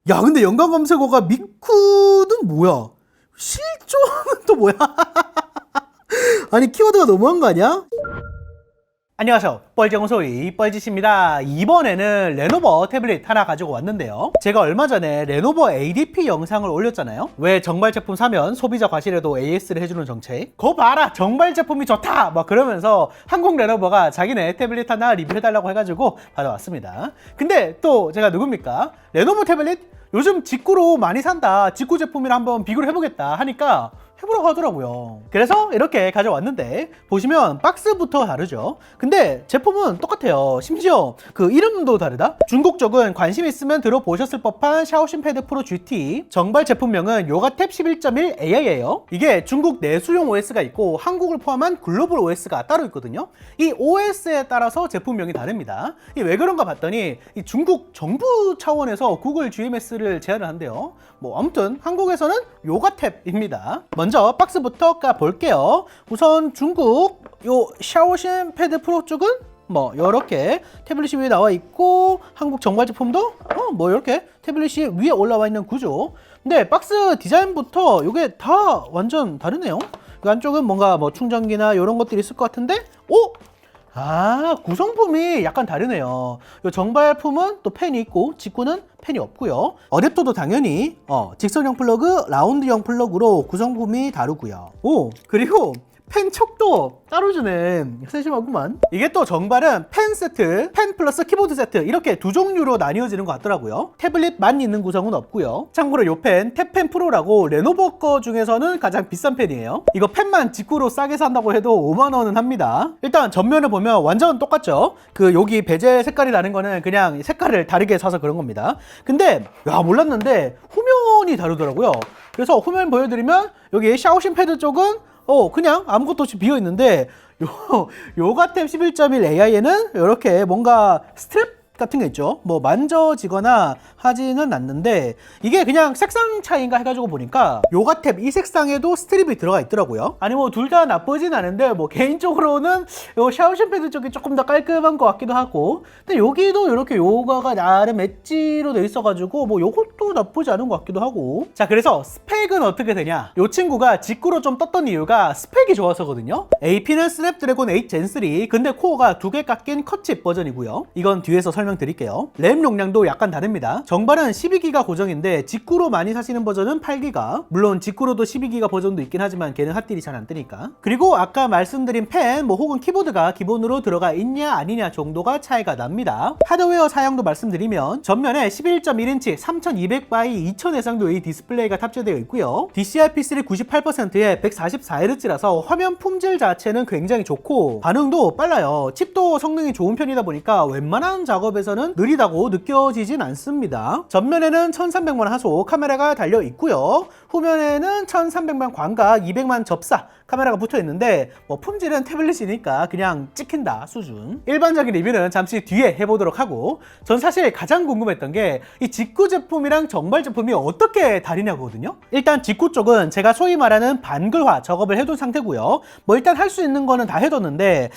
야, 근데 연관 검색어가 미쿠는 뭐야? 실존은 또 뭐야? 아니, 키워드가 너무한 거 아니야? 안녕하세요, 뻘정소의 뻘짓입니다. 이번에는 레노버 태블릿 하나 가지고 왔는데요, 제가 얼마 전에 레노버 ADP 영상을 올렸잖아요. 왜 정발 제품 사면 소비자 과실에도 AS를 해주는 정책, 거 봐라 정발 제품이 좋다 막 그러면서 한국 레노버가 자기네 태블릿 하나 리뷰해달라고 해가지고 받아왔습니다. 근데 또 제가 누굽니까? 레노버 태블릿 요즘 직구로 많이 산다, 직구 제품이랑 한번 비교를 해보겠다 하니까 해보라고 하더라고요. 그래서 이렇게 가져왔는데, 보시면 박스부터 다르죠. 근데 제품은 똑같아요. 심지어 그 이름도 다르다. 중국 쪽은 관심 있으면 들어보셨을 법한 샤오신 패드 프로 GT, 정발 제품명은 요가탭 11.1 AI예요. 이게 중국 내수용 OS가 있고 한국을 포함한 글로벌 OS가 따로 있거든요. 이 OS에 따라서 제품명이 다릅니다. 이게 왜 그런가 봤더니 이 중국 정부 차원에서 구글 GMS를 제안을 한대요. 뭐 아무튼 한국에서는 요가탭입니다. 먼저 박스부터 까볼게요. 우선 중국 요 샤오신 패드 프로 쪽은 뭐 이렇게 태블릿이 위에 나와 있고, 한국 정발 제품도 뭐 이렇게 태블릿이 위에 올라와 있는 구조. 근데 박스 디자인부터 이게 다 완전 다르네요. 이 안쪽은 뭔가 뭐 충전기나 이런 것들이 있을 것 같은데, 구성품이 약간 다르네요. 이 정발품은 또 펜이 있고 직구는 펜이 없고요. 어댑터도 당연히 직선형 플러그, 라운드형 플러그로 구성품이 다르고요. 그리고 펜 척도 따로 주네. 세심하구만. 이게 또 정발은 펜 세트, 펜 플러스 키보드 세트 이렇게 두 종류로 나뉘어지는 것 같더라고요. 태블릿만 있는 구성은 없고요. 참고로 이 펜 탭펜 프로라고 레노버 거 중에서는 가장 비싼 펜이에요. 이거 펜만 직구로 싸게 산다고 해도 5만 원은 합니다. 일단 전면을 보면 완전 똑같죠. 그 여기 베젤 색깔이 나는 거는 그냥 색깔을 다르게 사서 그런 겁니다. 근데 몰랐는데 후면이 다르더라고요. 그래서 후면 보여드리면 여기 샤오신 패드 쪽은 그냥 아무것도 없이 비어있는데, 요가탭 11.1 AI에는 이렇게 뭔가 스트랩 같은 게 있죠. 뭐 만져지거나 하지는 않는데, 이게 그냥 색상 차이인가 해가지고 보니까 요가탭 이 색상에도 스트립이 들어가 있더라고요. 아니 뭐 둘 다 나쁘진 않은데, 뭐 개인적으로는 요 샤오신 패드 쪽이 조금 더 깔끔한 것 같기도 하고, 근데 여기도 이렇게 요가가 나름 엣지로 돼 있어가지고 뭐 요것도 나쁘지 않은 것 같기도 하고. 자, 그래서 스펙은 어떻게 되냐, 요 친구가 직구로 좀 떴던 이유가 스펙이 좋아서거든요. AP는 스냅드래곤 8 Gen 3, 근데 코어가 2개 깎인 컷칩 버전이고요. 이건 뒤에서 설명드릴게요. 램 용량도 약간 다릅니다. 정발은 12기가 고정인데 직구로 많이 사시는 버전은 8기가, 물론 직구로도 12기가 버전도 있긴 하지만 걔는 핫딜이 잘 안 뜨니까. 그리고 아까 말씀드린 펜 혹은 키보드가 기본으로 들어가 있냐 아니냐 정도가 차이가 납니다. 하드웨어 사양도 말씀드리면, 전면에 11.1인치 3200x 2000 해상도의 디스플레이가 탑재되어 있고요. DCI-P3 98%에 144Hz라서 화면 품질 자체는 굉장히 좋고 반응도 빨라요. 칩도 성능이 좋은 편이다 보니까 웬만한 작업에서는 느리다고 느껴지진 않습니다. 전면에는 1300만 화소 카메라가 달려 있고요. 후면에는 1300만 광각 200만 접사 카메라가 붙어 있는데, 뭐 품질은 태블릿이니까 그냥 찍힌다 수준. 일반적인 리뷰는 잠시 뒤에 해보도록 하고, 전 사실 가장 궁금했던 게 이 직구 제품이랑 정발 제품이 어떻게 다르냐거든요. 일단 직구 쪽은 제가 소위 말하는 반글화 작업을 해둔 상태고요. 뭐 일단 할 수 있는 거는 다 해뒀는데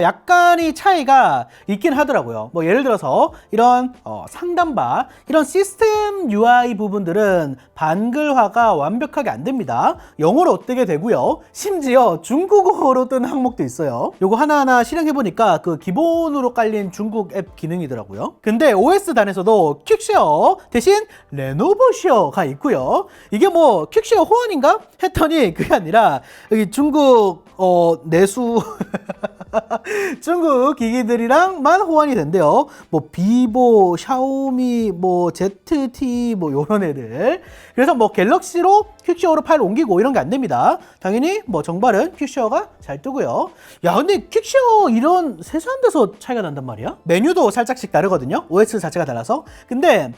약간의 차이가 있긴 하더라고요. 뭐 예를 들어서 이런 상단바, 이런 시스템 UI 부분들은 반글화가 완벽하게 안 됩니다. 영어로 뜨게 되고요. 심지어 중국어로 뜬 항목도 있어요. 요거 하나하나 실행해보니까 그 기본으로 깔린 중국 앱 기능이더라고요. 근데 OS 단에서도 퀵쉐어 대신 레노버 쉐어가 있고요. 이게 뭐 퀵쉐어 호환인가? 했더니 그게 아니라 여기 중국 내수 중국 기기들이랑만 호환이 된대요. 뭐 비보, 샤오미, 뭐 ZT 뭐 요런 애들. 그래서 뭐 갤럭시로 퀵쉐어로 파일 옮기고 이런 게 안 됩니다. 당연히 뭐 정발은 퀵쉐어가 잘 뜨고요. 야, 근데 퀵쉐어 이런 세세한 데서 차이가 난단 말이야? 메뉴도 살짝씩 다르거든요. OS 자체가 달라서. 근데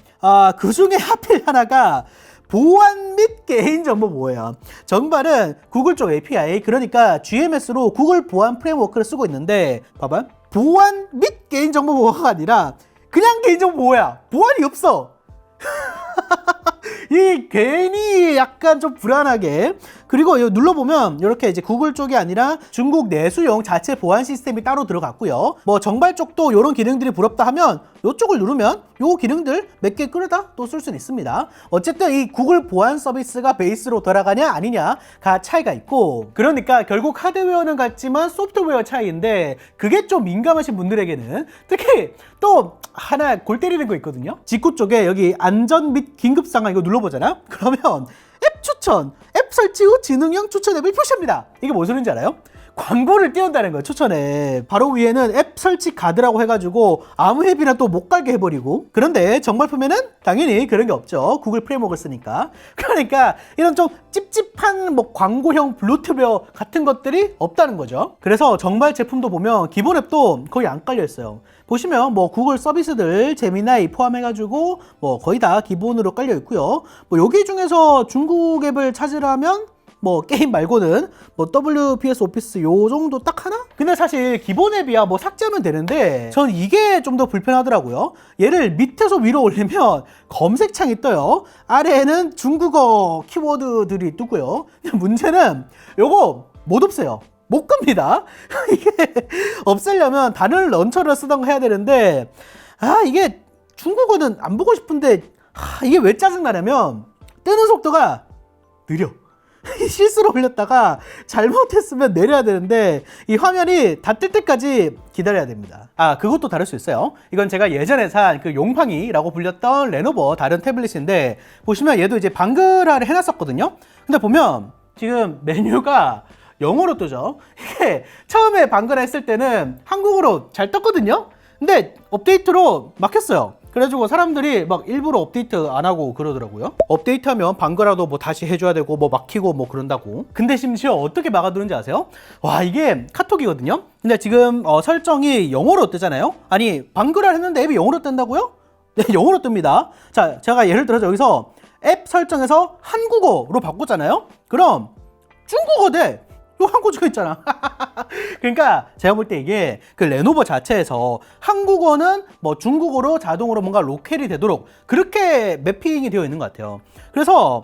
그 중에 하필 하나가 보안 및 개인정보 보호예요. 정발은 구글 쪽 API, 그러니까 GMS로 구글 보안 프레임워크를 쓰고 있는데, 봐봐, 보안 및 개인정보 보호가 아니라 그냥 개인정보 보호야. 보안이 없어. 이 괜히 약간 좀 불안하게 그리고 이거 눌러보면 이렇게 이제 구글 쪽이 아니라 중국 내수용 자체 보안 시스템이 따로 들어갔고요. 뭐 정발 쪽도 이런 기능들이 부럽다 하면 이쪽을 누르면 요 기능들 몇 개 끌어다 또 쓸 수는 있습니다. 어쨌든 이 구글 보안 서비스가 베이스로 돌아가냐 아니냐가 차이가 있고, 그러니까 결국 하드웨어는 같지만 소프트웨어 차이인데, 그게 좀 민감하신 분들에게는 특히 또 하나 골 때리는 거 있거든요. 직구 쪽에 여기 안전 및 긴급 상황 이거 눌러보잖아. 그러면 앱 추천, 앱 설치 후 지능형 추천 앱을 표시합니다. 이게 무슨 소리인지 알아요? 광고를 띄운다는 거예요, 추천에. 바로 위에는 앱 설치 가드라고 해가지고 아무 앱이나 또 못 갈게 해버리고. 그런데 정발품에는 당연히 그런 게 없죠. 구글 프레임워크를 쓰니까. 그러니까 이런 좀 찝찝한 뭐 광고형 블루투베어 같은 것들이 없다는 거죠. 그래서 정발 제품도 보면 기본 앱도 거의 안 깔려 있어요. 보시면 뭐 구글 서비스들 제미나이 포함해가지고 뭐 거의 다 기본으로 깔려 있고요. 뭐 여기 중에서 중국 앱을 찾으라면 뭐 게임 말고는 뭐 WPS 오피스 요 정도 딱 하나? 근데 사실 기본 앱이야 뭐 삭제하면 되는데 전 이게 좀 더 불편하더라고요. 얘를 밑에서 위로 올리면 검색창이 떠요. 아래에는 중국어 키워드들이 뜨고요. 문제는 요거 못 없애요. 못 겁니다. 이게 없애려면 다른 런처를 쓰던가 해야 되는데, 이게 중국어는 안 보고 싶은데 이게 왜 짜증나냐면 뜨는 속도가 느려. 실수로 올렸다가 잘못했으면 내려야 되는데 이 화면이 다 뜰 때까지 기다려야 됩니다. 그것도 다를 수 있어요. 이건 제가 예전에 산 그 용팡이라고 불렸던 레노버 다른 태블릿인데, 보시면 얘도 이제 방글화를 해놨었거든요. 근데 보면 지금 메뉴가 영어로 뜨죠. 이게 처음에 방글화 했을 때는 한국어로 잘 떴거든요. 근데 업데이트로 막혔어요. 그래가지고 사람들이 막 일부러 업데이트 안 하고 그러더라고요. 업데이트하면 방글화도 뭐 다시 해줘야 되고 뭐 막히고 뭐 그런다고. 근데 심지어 어떻게 막아두는지 아세요? 와, 이게 카톡이거든요. 근데 지금 설정이 영어로 뜨잖아요. 아니, 방글화를 했는데 앱이 영어로 뜬다고요? 네, 영어로 뜹니다. 자, 제가 예를 들어서 여기서 앱 설정에서 한국어로 바꿨잖아요. 그럼 중국어 돼. 요 한국 적혀 있잖아. 그러니까 제가 볼 때 이게 그 레노버 자체에서 한국어는 뭐 중국어로 자동으로 뭔가 로켓이 되도록 그렇게 매핑이 되어 있는 것 같아요. 그래서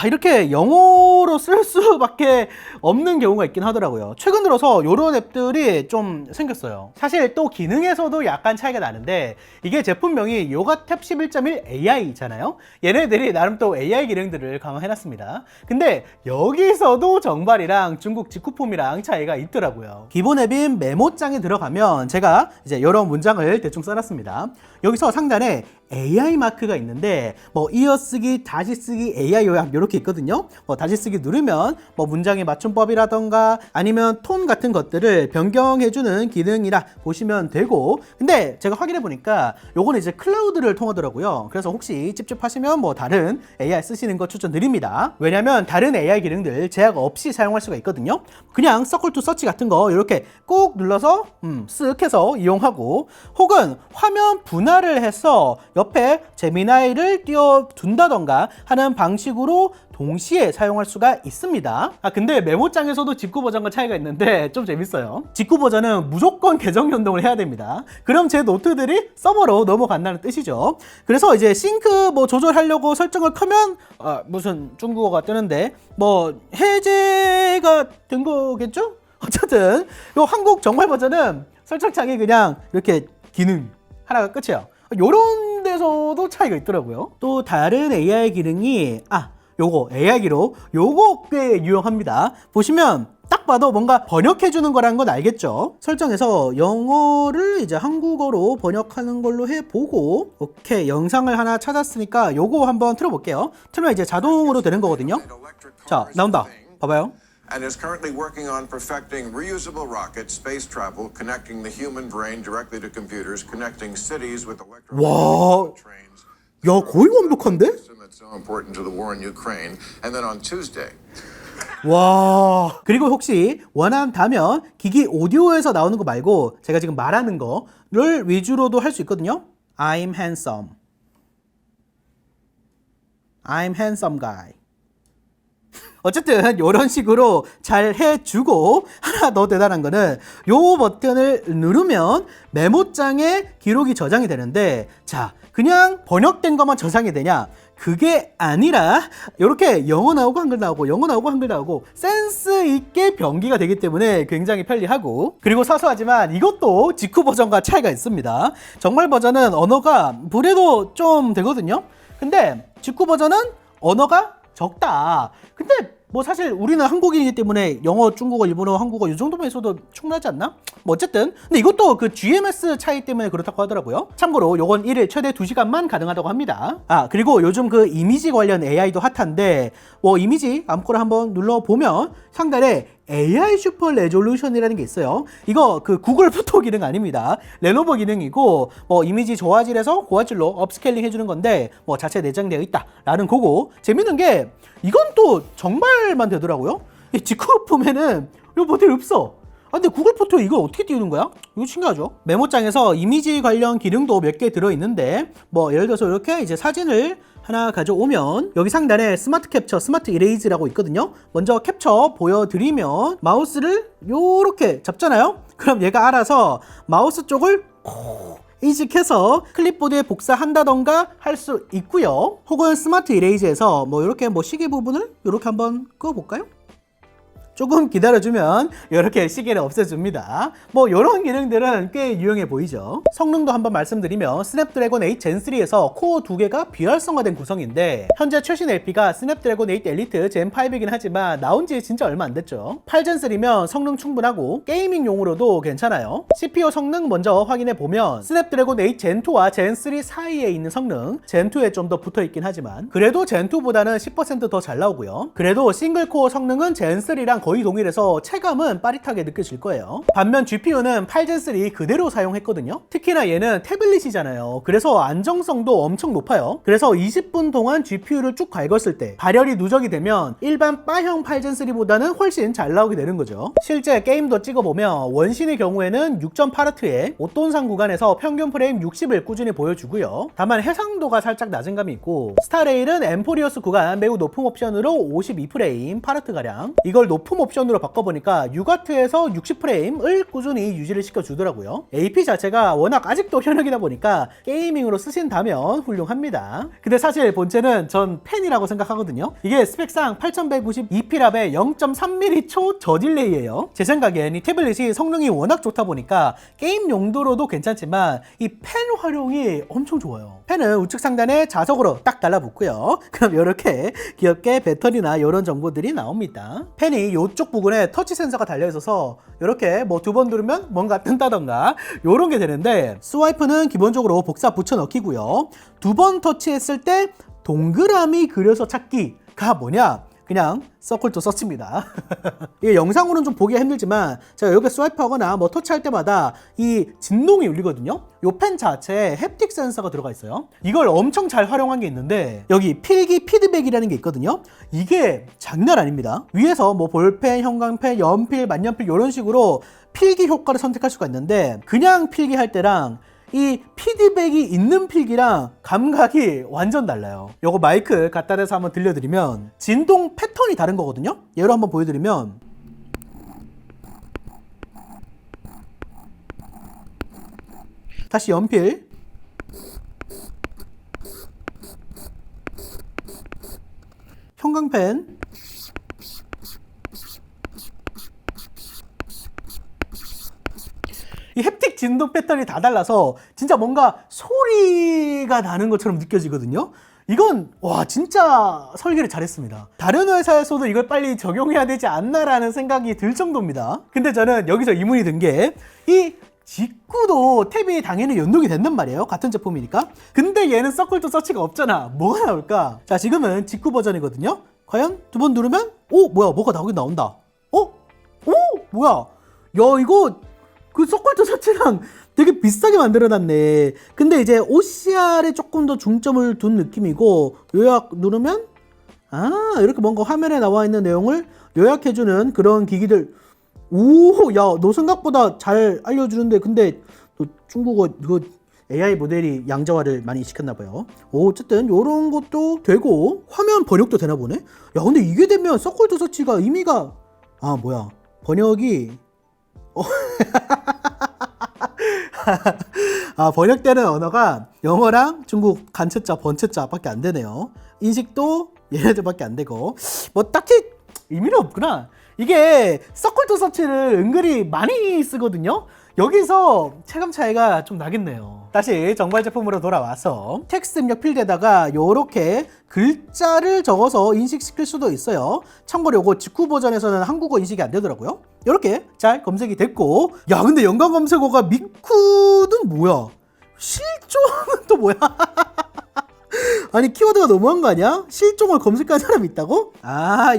이렇게 영어로 쓸 수밖에 없는 경우가 있긴 하더라고요. 최근 들어서 이런 앱들이 좀 생겼어요. 사실 또 기능에서도 약간 차이가 나는데, 이게 제품명이 요가탭 11.1 AI잖아요. 얘네들이 나름 또 AI 기능들을 강화해놨습니다. 근데 여기서도 정발이랑 중국 직구품이랑 차이가 있더라고요. 기본 앱인 메모장에 들어가면 제가 이제 이런 문장을 대충 써놨습니다. 여기서 상단에 AI 마크가 있는데 뭐 이어쓰기, 다시 쓰기, AI 요약 이렇게 있거든요. 뭐 다시 쓰기 누르면 뭐 문장의 맞춤법이라던가 아니면 톤 같은 것들을 변경해주는 기능이라 보시면 되고, 근데 제가 확인해 보니까 요거는 이제 클라우드를 통하더라고요. 그래서 혹시 찝찝하시면 뭐 다른 AI 쓰시는 거 추천드립니다. 왜냐면 다른 AI 기능들 제약 없이 사용할 수가 있거든요. 그냥 서클 투 서치 같은 거 이렇게 꾹 눌러서 쓱 해서 이용하고, 혹은 화면 분할을 해서 옆에 제미나이를 띄워둔다던가 하는 방식으로 동시에 사용할 수가 있습니다. 근데 메모장에서도 직구 버전과 차이가 있는데 좀 재밌어요. 직구 버전은 무조건 계정 연동을 해야 됩니다. 그럼 제 노트들이 서버로 넘어간다는 뜻이죠. 그래서 이제 싱크 뭐 조절하려고 설정을 켜면 무슨 중국어가 뜨는데 뭐 해제가 된 거겠죠? 어쨌든 요 한국 정발 버전은 설정창이 그냥 이렇게 기능 하나가 끝이에요. 요런 데서도 차이가 있더라고요. 또 다른 AI 기능이 요거 AI기로 요거 꽤 유용합니다. 보시면 딱 봐도 뭔가 번역해주는 거라는 건 알겠죠? 설정에서 영어를 이제 한국어로 번역하는 걸로 해보고, 오케이, 영상을 하나 찾았으니까 요거 한번 틀어볼게요. 틀면 이제 자동으로 되는 거거든요. 자, 나온다. 봐봐요. And is currently working on perfecting reusable rockets, space travel, connecting the human brain directly to computers, connecting cities with 와, trains. 야, 거의 완벽한데? That's so important to the war in Ukraine. And then on Tuesday. 와, 그리고 혹시 원한다면 기기 오디오에서 나오는 거 말고 제가 지금 말하는 거를 위주로도 할 수 있거든요. I'm handsome. I'm handsome guy. 어쨌든 이런 식으로 잘 해주고, 하나 더 대단한 거는 요 버튼을 누르면 메모장에 기록이 저장이 되는데, 자, 그냥 번역된 것만 저장이 되냐? 그게 아니라 이렇게 영어 나오고 한글 나오고 영어 나오고 한글 나오고 센스 있게 변기가 되기 때문에 굉장히 편리하고, 그리고 사소하지만 이것도 직후 버전과 차이가 있습니다. 정말 버전은 언어가 그래도 좀 되거든요. 근데 직후 버전은 언어가 적다. 근데 뭐 사실 우리는 한국인이기 때문에 영어, 중국어, 일본어, 한국어 이 정도만 있어도 충분하지 않나? 뭐 어쨌든 근데 이것도 그 GMS 차이 때문에 그렇다고 하더라고요. 참고로 요건 1일 최대 2시간만 가능하다고 합니다. 아, 그리고 요즘 그 이미지 관련 AI도 핫한데, 뭐 이미지 아무거나 한번 눌러보면 상단에 AI 슈퍼 레졸루션이라는 게 있어요. 이거 그 구글 포토 기능 아닙니다. 레노버 기능이고, 뭐 이미지 저화질에서 고화질로 업스케일링 해주는 건데, 뭐 자체 내장되어 있다라는 거고, 재밌는 게 이건 또 정발만 되더라고요. 이 직구품에는 이거 모델 없어. 아, 근데 구글 포토에 이걸 어떻게 띄우는 거야? 이거 신기하죠? 메모장에서 이미지 관련 기능도 몇 개 들어있는데, 뭐 예를 들어서 이렇게 이제 사진을 하나 가져오면 여기 상단에 스마트 캡처, 스마트 이레이즈라고 있거든요. 먼저 캡처 보여드리면 마우스를 요렇게 잡잖아요. 그럼 얘가 알아서 마우스 쪽을 인식해서 클립보드에 복사한다던가 할 수 있고요. 혹은 스마트 이레이즈에서 뭐 이렇게 뭐 시계 부분을 이렇게 한번 그어볼까요? 조금 기다려주면 이렇게 시계를 없애줍니다. 뭐 이런 기능들은 꽤 유용해 보이죠. 성능도 한번 말씀드리면 스냅드래곤 8 젠3에서 코어 2개가 비활성화된 구성인데, 현재 최신 LP가 스냅드래곤 8 엘리트 젠5이긴 하지만 나온 지 진짜 얼마 안 됐죠. 8젠3면 성능 충분하고 게이밍용으로도 괜찮아요. CPU 성능 먼저 확인해 보면 스냅드래곤 8 젠2와 젠3 사이에 있는 성능, 젠2에 좀 더 붙어 있긴 하지만 그래도 젠2보다는 10% 더 잘 나오고요. 그래도 싱글코어 성능은 젠3랑 거의 동일해서 체감은 빠릿하게 느껴질 거예요. 반면 GPU는 8젠3 그대로 사용했거든요. 특히나 얘는 태블릿이잖아요. 그래서 안정성도 엄청 높아요. 그래서 20분 동안 GPU를 쭉 갉았을 때 발열이 누적이 되면 일반 바형 8젠3보다는 훨씬 잘 나오게 되는 거죠. 실제 게임도 찍어보면 원신의 경우에는 6.8H의 오돈상 구간에서 평균 프레임 60을 꾸준히 보여주고요. 다만 해상도가 살짝 낮은 감이 있고, 스타레일은 엠포리어스 구간 매우 높은 옵션으로 52프레임 8H가량, 이걸 높은 옵션으로 바꿔보니까 6W에서 60프레임을 꾸준히 유지를 시켜주더라고요. AP 자체가 워낙 아직도 현역이다 보니까 게이밍으로 쓰신다면 훌륭합니다. 근데 사실 본체는 전 펜이라고 생각하거든요. 이게 스펙상 8192P랍에 0.3mm 초 저딜레이예요. 제 생각엔 이 태블릿이 성능이 워낙 좋다 보니까 게임 용도로도 괜찮지만 이 펜 활용이 엄청 좋아요. 펜은 우측 상단에 자석으로 딱 달라붙고요. 그럼 이렇게 귀엽게 배터리나 이런 정보들이 나옵니다. 펜이 이쪽 부분에 터치 센서가 달려있어서 이렇게 뭐 2번 누르면 뭔가 뜬다던가 이런 게 되는데, 스와이프는 기본적으로 복사 붙여넣기고요. 2번 터치했을 때 동그라미 그려서 찾기가 뭐냐? 그냥 서클 투 서치입니다. 이게 영상으로는 좀 보기가 힘들지만 제가 여기 스와이프 하거나 뭐 터치할 때마다 이 진동이 울리거든요. 이 펜 자체에 햅틱 센서가 들어가 있어요. 이걸 엄청 잘 활용한 게 있는데, 여기 필기 피드백이라는 게 있거든요. 이게 장난 아닙니다. 위에서 뭐 볼펜, 형광펜, 연필, 만년필 이런 식으로 필기 효과를 선택할 수가 있는데, 그냥 필기할 때랑 이 피드백이 있는 필기랑 감각이 완전 달라요. 요거 마이크 갖다 대서 한번 들려드리면 진동 패턴이 다른 거거든요. 예로 한번 보여드리면, 다시 연필, 형광펜, 이 햅틱 진동 패턴이 다 달라서 진짜 뭔가 소리가 나는 것처럼 느껴지거든요. 이건 와 진짜 설계를 잘했습니다. 다른 회사에서도 이걸 빨리 적용해야 되지 않나라는 생각이 들 정도입니다. 근데 저는 여기서 의문이 든 게, 이 직구도 탭이 당연히 연동이 된단 말이에요. 같은 제품이니까. 근데 얘는 서클 투 서치가 없잖아. 뭐가 나올까? 자, 지금은 직구 버전이거든요. 과연 2번 누르면 뭐야, 뭐가 나오긴 나온다. 뭐야, 야 이거 그 서클 투 서치랑 되게 비싸게 만들어놨네. 근데 이제 OCR에 조금 더 중점을 둔 느낌이고, 요약 누르면 이렇게 뭔가 화면에 나와 있는 내용을 요약해주는 그런 기기들. 야, 너 생각보다 잘 알려주는데, 근데 너 중국어 그거 AI 모델이 양자화를 많이 시켰나 봐요. 어쨌든 요런 것도 되고 화면 번역도 되나 보네. 야 근데 이게 되면 서클 서치가 의미가 뭐야 번역이 번역되는 언어가 영어랑 중국 간체자, 번체자 밖에 안 되네요. 인식도 얘네들밖에 안 되고 뭐 딱히 의미는 없구나. 이게 서클 투 서치를 은근히 많이 쓰거든요. 여기서 체감 차이가 좀 나겠네요. 다시 정발 제품으로 돌아와서 텍스트 입력 필드에다가 요렇게 글자를 적어서 인식시킬 수도 있어요. 참고로 요거 직구 버전에서는 한국어 인식이 안 되더라고요. 이렇게 잘 검색이 됐고, 야 근데 연관 검색어가 미쿠는 뭐야? 실종은 또 뭐야? 아니 키워드가 너무한 거 아니야? 실종을 검색한 사람이 있다고?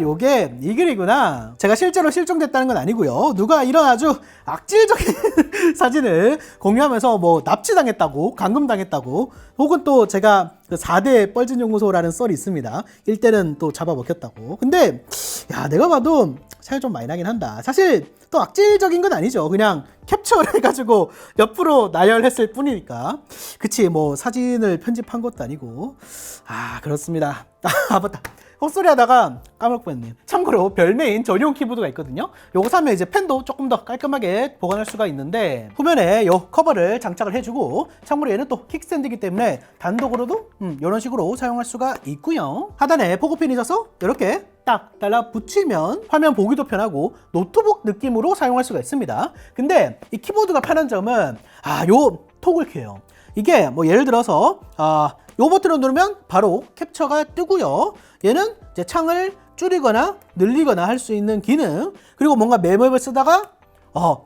요게 이 글이구나. 제가 실제로 실종됐다는 건 아니고요. 누가 이런 아주 악질적인 사진을 공유하면서 뭐 납치당했다고, 감금당했다고, 혹은 또 제가 그 4대 뻘진연구소라는 썰이 있습니다. 1대는 또 잡아먹혔다고. 근데 야 내가 봐도 차이 좀 많이 나긴 한다. 사실 또 악질적인 건 아니죠. 그냥 캡처를 해가지고 옆으로 나열했을 뿐이니까. 그치 뭐 사진을 편집한 것도 아니고. 그렇습니다. 맞다. 헛소리 하다가 까먹을 뻔했네요. 참고로 별메인 전용 키보드가 있거든요. 요거 사면 이제 펜도 조금 더 깔끔하게 보관할 수가 있는데 후면에 요 커버를 장착을 해주고, 참고로 얘는 또 킥스탠드이기 때문에 단독으로도 이런 식으로 사용할 수가 있고요. 하단에 포그핀이 있어서 이렇게 딱 달라 붙이면 화면 보기도 편하고 노트북 느낌으로 사용할 수가 있습니다. 근데 이 키보드가 편한 점은 요 토글 키예요. 이게 뭐 예를 들어서 요 버튼을 누르면 바로 캡처가 뜨고요. 얘는 이제 창을 줄이거나 늘리거나 할 수 있는 기능, 그리고 뭔가 메모앱을 쓰다가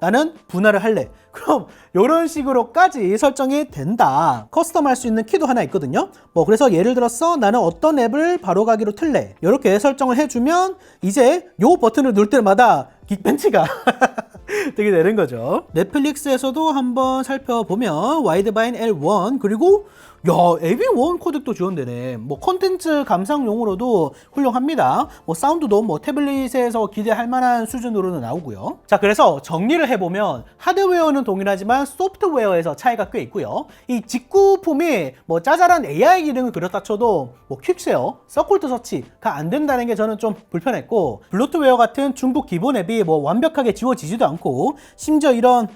나는 분할을 할래. 그럼 이런 식으로까지 설정이 된다. 커스텀 할 수 있는 키도 하나 있거든요. 뭐 그래서 예를 들어서 나는 어떤 앱을 바로 가기로 틀래. 이렇게 설정을 해주면 이제 요 버튼을 누를 때마다 긱벤치가 되게 되는 거죠. 넷플릭스에서도 한번 살펴보면 와이드바인 L1 그리고 AV1 코덱도 지원되네. 뭐 콘텐츠 감상용으로도 훌륭합니다. 뭐 사운드도 뭐 태블릿에서 기대할 만한 수준으로는 나오고요. 자, 그래서 정리를 해보면 하드웨어는 동일하지만 소프트웨어에서 차이가 꽤 있고요. 이 직구품이 뭐 짜잘한 AI 기능을 그렇다 쳐도 뭐 퀵쉐어, 서클 투 서치가 안 된다는 게 저는 좀 불편했고, 블루투웨어 같은 중국 기본 앱이 뭐 완벽하게 지워지지도 않고, 심지어 이런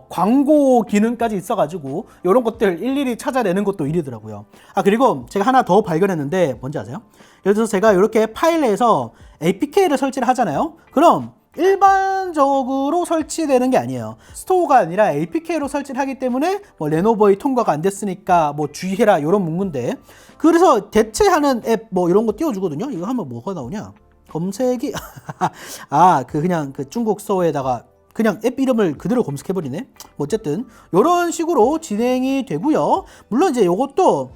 광고 기능까지 있어가지고 이런 것들 일일이 찾아내는 것도 일이더라고요. 그리고 제가 하나 더 발견했는데 뭔지 아세요? 예를 들어서 제가 이렇게 파일에서 APK를 설치를 하잖아요. 그럼 일반적으로 설치되는 게 아니에요. 스토어가 아니라 APK로 설치를 하기 때문에 뭐 레노버의 통과가 안 됐으니까 뭐 주의해라 이런 문구인데, 그래서 대체하는 앱 뭐 이런 거 띄워주거든요. 이거 하면 뭐가 나오냐? 검색이 그냥 그 중국 스토어에다가 그냥 앱 이름을 그대로 검색해버리네. 뭐 어쨌든 이런 식으로 진행이 되고요. 물론 이제 이것도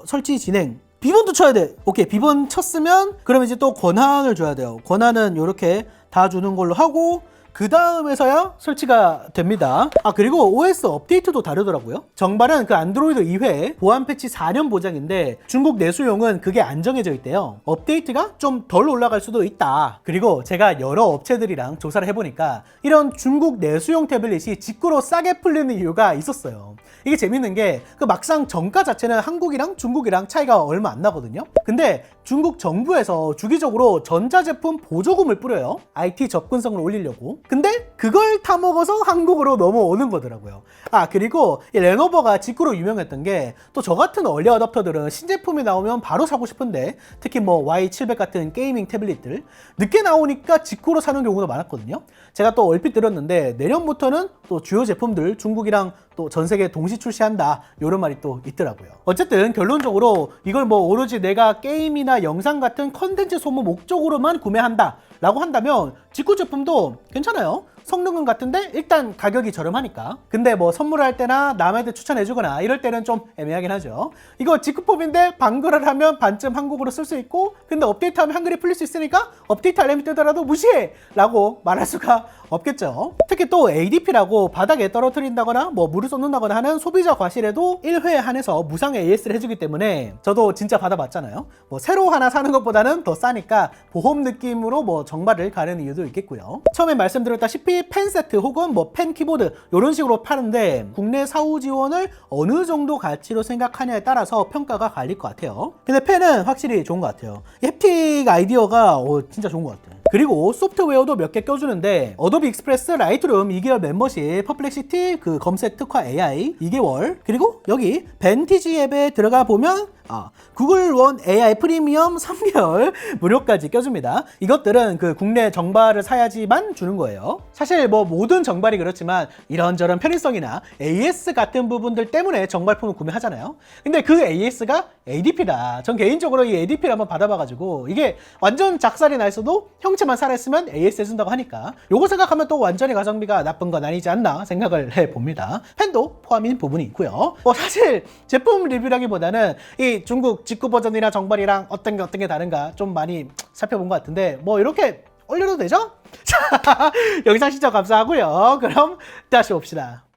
설치 진행 비번도 쳐야 돼. 오케이, 비번 쳤으면 그럼 이제 또 권한을 줘야 돼요. 권한은 이렇게 다 주는 걸로 하고 그 다음에서야 설치가 됩니다. 그리고 OS 업데이트도 다르더라고요. 정발은 그 안드로이드 2회 보안 패치 4년 보장인데 중국 내수용은 그게 안 정해져 있대요. 업데이트가 좀 덜 올라갈 수도 있다. 그리고 제가 여러 업체들이랑 조사를 해보니까 이런 중국 내수용 태블릿이 직구로 싸게 풀리는 이유가 있었어요. 이게 재밌는 게 그 막상 정가 자체는 한국이랑 중국이랑 차이가 얼마 안 나거든요. 근데 중국 정부에서 주기적으로 전자제품 보조금을 뿌려요. IT 접근성을 올리려고. 근데 그걸 타먹어서 한국으로 넘어오는 거더라고요. 그리고 이 레노버가 직구로 유명했던 게 또 저 같은 얼리 어댑터들은 신제품이 나오면 바로 사고 싶은데, 특히 뭐 Y700 같은 게이밍 태블릿들 늦게 나오니까 직구로 사는 경우도 많았거든요. 제가 또 얼핏 들었는데 내년부터는 또 주요 제품들 중국이랑 또 전 세계 동시 출시한다 이런 말이 또 있더라고요. 어쨌든 결론적으로 이걸 뭐 오로지 내가 게임이나 영상 같은 컨텐츠 소모 목적으로만 구매한다 라고 한다면 직구 제품도 괜찮아요. 성능은 같은데 일단 가격이 저렴하니까. 근데 뭐 선물할 때나 남한테 추천해주거나 이럴 때는 좀 애매하긴 하죠. 이거 직구품인데 방글을 하면 반쯤 한국어로 쓸 수 있고, 근데 업데이트하면 한글이 풀릴 수 있으니까 업데이트 알림이 뜨더라도 무시해 라고 말할 수가 없겠죠. 특히 또 ADP라고 바닥에 떨어뜨린다거나 뭐 물을 쏟는다거나 하는 소비자 과실에도 1회에 한해서 무상 AS를 해주기 때문에 저도 진짜 받아봤잖아요. 뭐 새로 하나 사는 것보다는 더 싸니까 보험 느낌으로 뭐 정발을 가는 이유도 있겠고요. 처음에 말씀드렸다시피 PC 펜 세트 혹은 뭐 펜 키보드 이런 식으로 파는데 국내 사후 지원을 어느 정도 가치로 생각하냐에 따라서 평가가 갈릴 것 같아요. 근데 펜은 확실히 좋은 것 같아요. 햅틱 아이디어가 진짜 좋은 것 같아요. 그리고 소프트웨어도 몇 개 껴주는데 어도비 익스프레스 라이트룸 2개월 멤버십, 퍼플렉시티 그 검색 특화 AI 2개월, 그리고 여기 벤티지 앱에 들어가 보면 구글 원 AI 프리미엄 3개월 무료까지 껴줍니다. 이것들은 그 국내 정발을 사야지만 주는 거예요. 사실 뭐 모든 정발이 그렇지만 이런저런 편의성이나 AS 같은 부분들 때문에 정발품을 구매하잖아요. 근데 그 AS가 ADP다. 전 개인적으로 이 ADP를 한번 받아봐가지고 이게 완전 작살이 나 있어도 형체만 살아있으면 AS 해준다고 하니까 요거 생각하면 또 완전히 가성비가 나쁜 건 아니지 않나 생각을 해봅니다. 펜도 포함인 부분이 있고요. 사실 제품 리뷰라기보다는 이 중국 직구 버전이랑 정발이랑 어떤 게 다른가 좀 많이 살펴본 것 같은데 뭐 이렇게 올려도 되죠? 자, 영상 시청 감사하고요. 그럼 다시 봅시다.